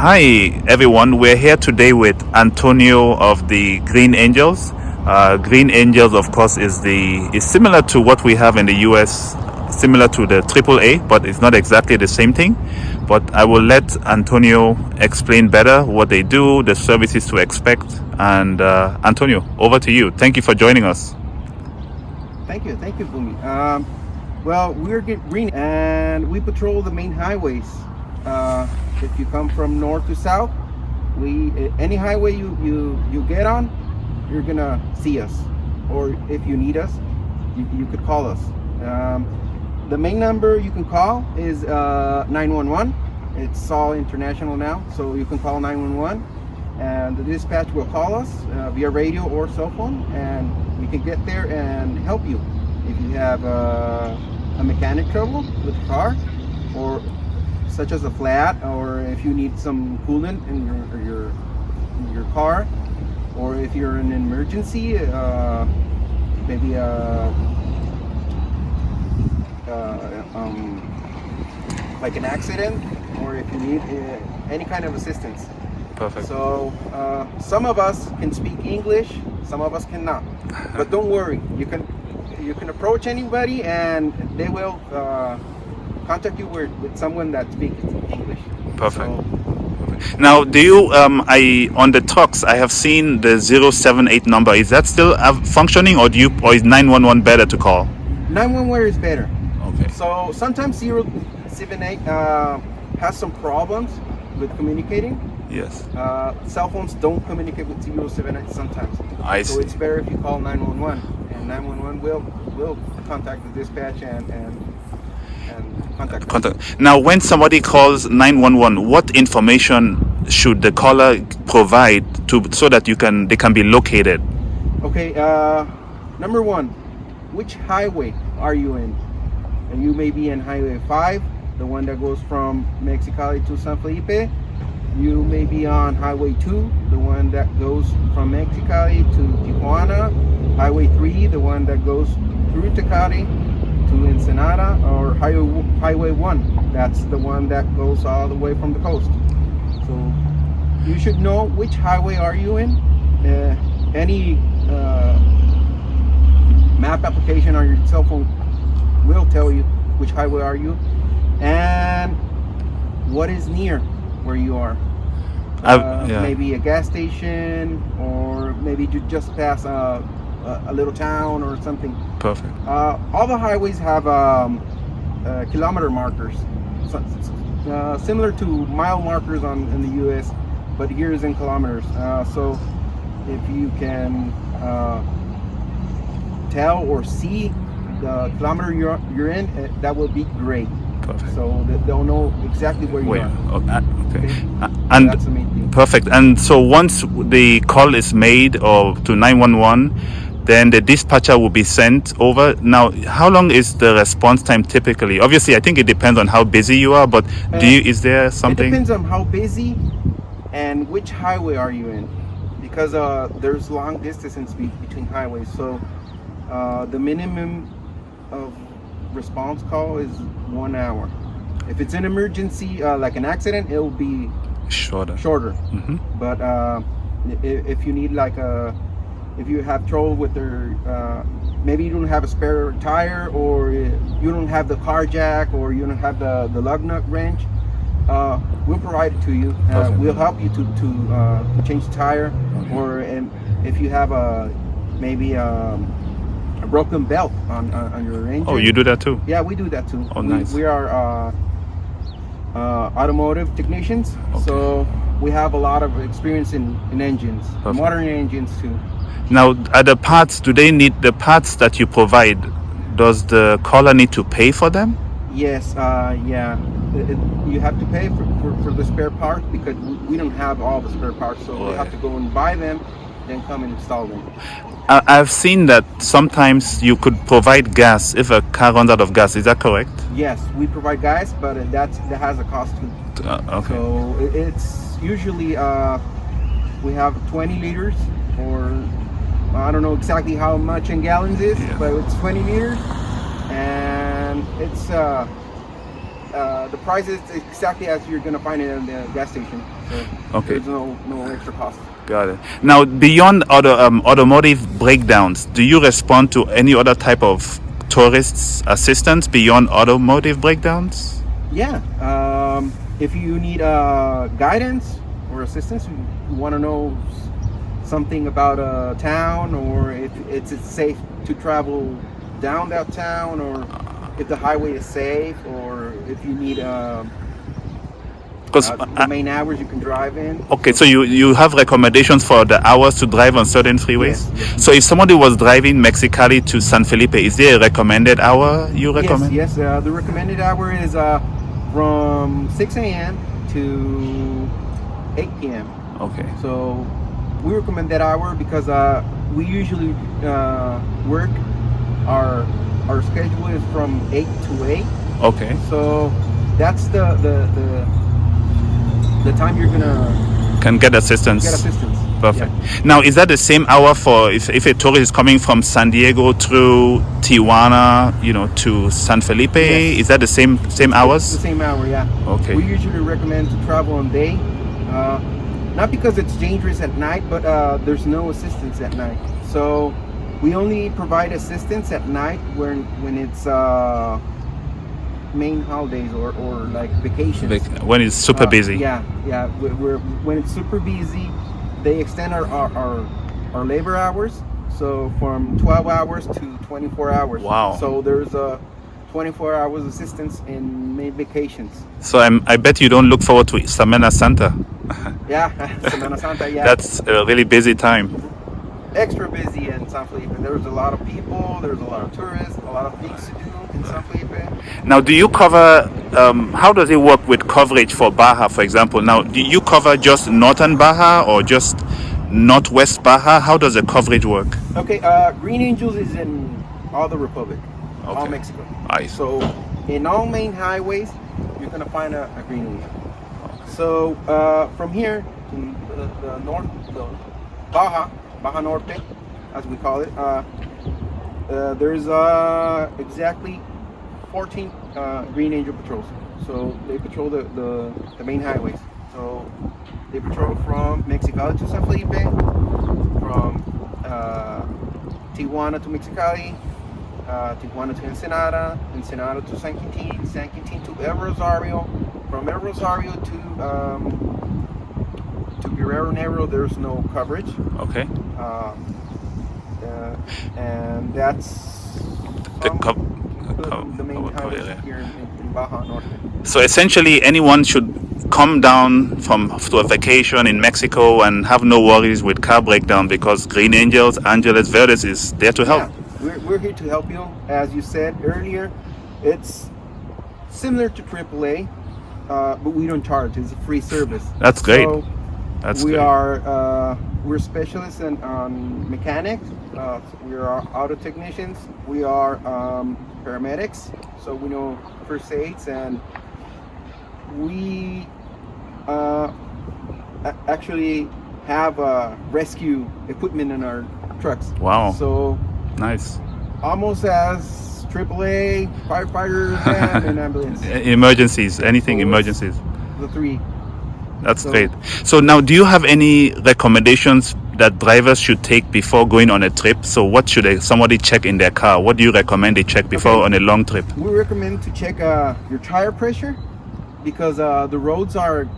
Hi everyone, we're here today with Antonio of the Green Angels. Green Angels, of course, is similar to what we have in the US, similar to the AAA, but it's not exactly the same thing. But I will let Antonio explain better what they do, the services to expect. And Antonio, over to you. Thank you for joining us. Thank you, Bumi. Well, we're Green, and we patrol the main highways. If you come from north to south, any highway you get on, you're gonna see us. Or if you need us, you could call us. The main number you can call is 911. It's all international now, so you can call 911, and the dispatch will call us via radio or cell phone, and we can get there and help you if you have a mechanic trouble with the car, or such as a flat, or if you need some coolant in your car, or if you're in an emergency, maybe like an accident, or if you need any kind of assistance. Perfect. So some of us can speak English, some of us cannot. But don't worry, you can approach anybody, and they will contact you with someone that speaks English. Perfect. Now, do you, on the talks, I have seen the 078 number. Is that still functioning, or is 911 better to call? 911 is better. Okay. So sometimes 078 has some problems with communicating. Yes. Cell phones don't communicate with 078 sometimes. So it's better if you call 911, and 911 will contact the dispatch and contact. Now, when somebody calls 911, what information should the caller provide so that they can be located? Okay. Number one, which highway are you in? And you may be in Highway 5, the one that goes from Mexicali to San Felipe. You may be on Highway 2, the one that goes from Mexicali to Tijuana. Highway 3, the one that goes through Tecate to Ensenada, or Highway 1, that's the one that goes all the way from the coast. So you should know which highway are you in. Any map application on your cell phone will tell you which highway are you and what is near where you are. Maybe a gas station, or maybe you just pass a little town or something. Perfect. All the highways have kilometer markers, similar to mile markers in the US, but here is in kilometers. So if you can tell or see the kilometer you're in, that will be great. Perfect. So they'll know exactly where you are. Okay. And that's the main thing. Perfect. And so once the call is made or to 911, then the dispatcher will be sent over. Now, how long is the response time typically? Obviously, I think it depends on how busy you are, but is there something? It depends on how busy and which highway are you in, because there's long distances between highways. So the minimum of response call is 1 hour. If it's an emergency, like an accident, it'll be shorter. Mm-hmm. But if you need if you have trouble with maybe you don't have a spare tire, or you don't have the car jack, or you don't have the lug nut wrench, we'll provide it to you. We'll help you to change the tire, or if you have maybe a broken belt on your engine. Oh, you do that too? Yeah, we do that too. Oh, nice. We are automotive technicians, so we have a lot of experience in engines, modern engines too. Now, are the parts, do they need the parts that you provide? Does the caller need to pay for them? Yes, yeah. You have to pay for the spare parts, because we don't have all the spare parts, so we have to go and buy them, then come and install them. I've seen that sometimes you could provide gas if a car runs out of gas. Is that correct? Yes, we provide gas, but that has a cost too. Okay. So it's usually we have 20 liters, or I don't know exactly how much in gallons is, but it's 20 liters, and it's The price is exactly as you're gonna find it in the gas station. So Okay. there's no extra cost. Got it. Now, beyond automotive breakdowns, do you respond to any other type of tourists assistance beyond automotive breakdowns? Yeah. If you need guidance or assistance, you want to know something about a town, or if it's safe to travel down that town, or if the highway is safe, or if you need Because the main hours you can drive in. okay, so you have recommendations for the hours to drive on certain freeways. Yes. So if somebody was driving Mexicali to San Felipe, is there a recommended hour you recommend? Yes. The recommended hour is from 6 a.m. to 8 p.m. Okay. So we recommend that hour because we usually work our schedule is from 8 to 8. Okay. So that's the time you're gonna Can get assistance. Perfect. Yeah. Now, is that the same hour for if a tourist is coming from San Diego through Tijuana, to San Felipe? Yes. Is that the same hours? The same hour, yeah. Okay. We usually recommend to travel on day, not because it's dangerous at night, but there's no assistance at night. So we only provide assistance at night when it's main holidays or like vacations. When it's super busy. Yeah. When it's super busy, they extend our labor hours, so from 12 hours to 24 hours. Wow. So there's a 24 hours assistance in main vacations. So I bet you don't look forward to Semana Santa. Yeah, Semana Santa, yeah. That's a really busy time. Extra busy in San Felipe. There's a lot of people, there's a lot of tourists, a lot of things to do in San Felipe. Now, do you cover, how does it work with coverage for Baja, for example? Now, do you cover just northern Baja or just northwest Baja? How does the coverage work? Okay, Green Angels is in all the Republic, all Okay. Mexico. I see. So in all main highways, you're gonna find a Green Angel. So from here to the north, the Baja Norte, as we call it, there's exactly 14 Green Angel patrols. So they patrol the main highways. So they patrol from Mexicali to San Felipe, from Tijuana to Mexicali, Tijuana to Ensenada, Ensenada to San Quintin, San Quintin to El Rosario, from El Rosario to Guerrero Negro. There's no coverage. Okay. And that's the main highways here in Baja Norte. So essentially, anyone should come down to a vacation in Mexico and have no worries with car breakdown because Green Angels, Angeles Verdes is there to help. Yeah, we're here to help you. As you said earlier, it's similar to AAA, but we don't charge. It's a free service. That's great. So That's we great. we're specialists on mechanics. We are auto technicians. We are paramedics, so we know first aids, and we actually have rescue equipment in our trucks. Wow. So Nice. almost as AAA, firefighters, and an ambulance. Emergencies, anything So emergencies. The three. That's So- great. So now, do you have any recommendations that drivers should take before going on a trip? So what should somebody check in their car? What do you recommend they check before Okay. on a long trip? We recommend to check your tire pressure because the roads are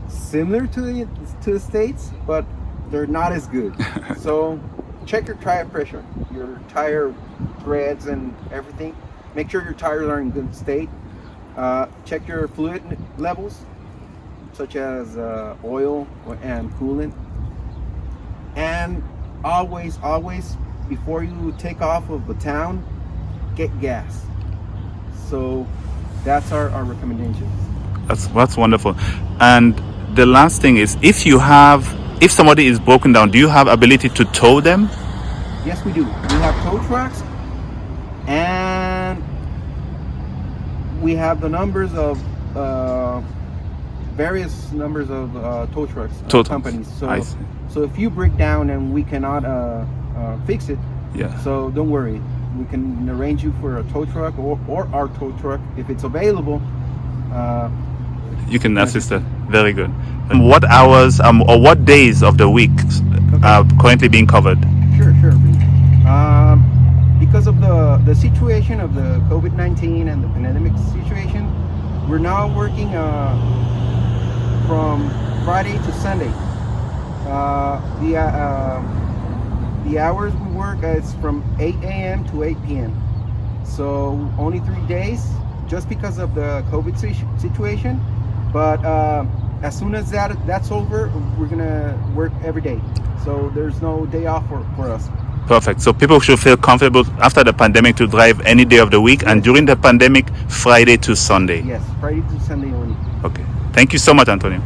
similar to the States, but they're not as good. So check your tire pressure, your tire threads and everything. Make sure your tires are in good state. Check your fluid levels, such as oil and coolant. And always, before you take off of the town, get gas. So that's our recommendations. That's wonderful. And the last thing is, if somebody is broken down, do you have ability to tow them? Yes, we do. We have tow trucks, and we have the numbers of various numbers of tow trucks Tow trucks. companies. I see. So if you break down and we cannot fix it, Yeah. so don't worry. we can arrange you for a tow truck or our tow truck if it's available. You can assist us. Very good. What hours or what days of the week are currently being covered? Sure. Because of the situation of the COVID-19 and the pandemic situation, we're now working from Friday to Sunday. The hours we work is from 8 a.m. to 8 p.m. So only 3 days, just because of the COVID situation. But as soon as that's over, we're gonna work every day. So there's no day off for us. Perfect. So people should feel comfortable after the pandemic to drive any day of the week, and during the pandemic, Friday to Sunday. Yes, Friday to Sunday only. Okay. Thank you so much, Antonio.